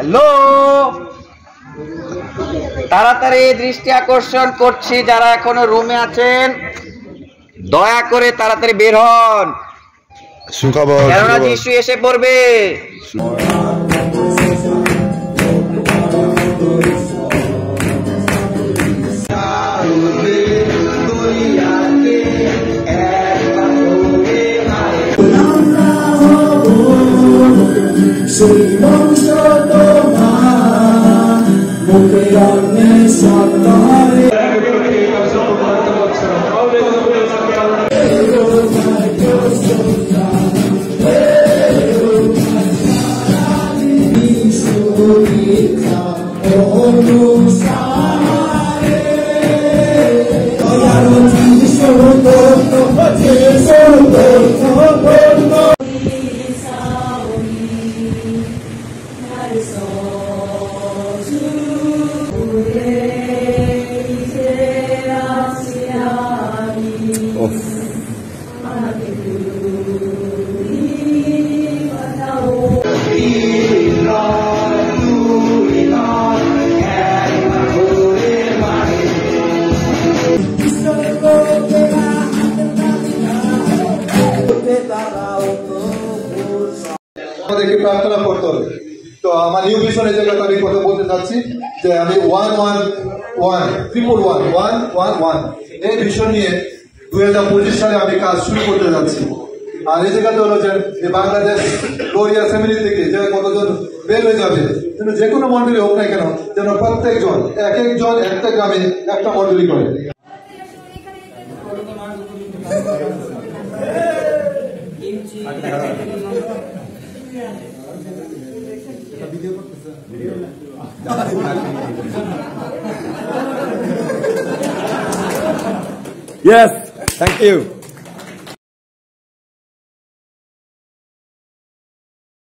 Hello, তাড়াতাড়ি দৃষ্টি আকর্ষণ করছি, যারা এখনো রুমে আছেন দয়া করে তাড়াতাড়ি বের হন, কেননা যিশু এসে পড়বে। আমাদেরকে প্রার্থনা করতে হবে। তো আমার নিউ ভিশন এই জায়গাতে আমি কথা বলতে চাচ্ছি যে আমি 1-1-1-1-1-1 এই ভিশন নিয়ে 2025 সালে আমি কাজ শুরু করতে যাচ্ছি। আর এই জায়গাতে হলো যে বাংলাদেশ গ্লোরি অ্যাসেম্বলি থেকে যে কতজন বের হয়ে যাবে, কিন্তু যে কোনো মন্ডলী হোক না কেন, যেন প্রত্যেকজন এক একজন একটা গ্রামে একটা মন্ডলী করে। Yes, thank you.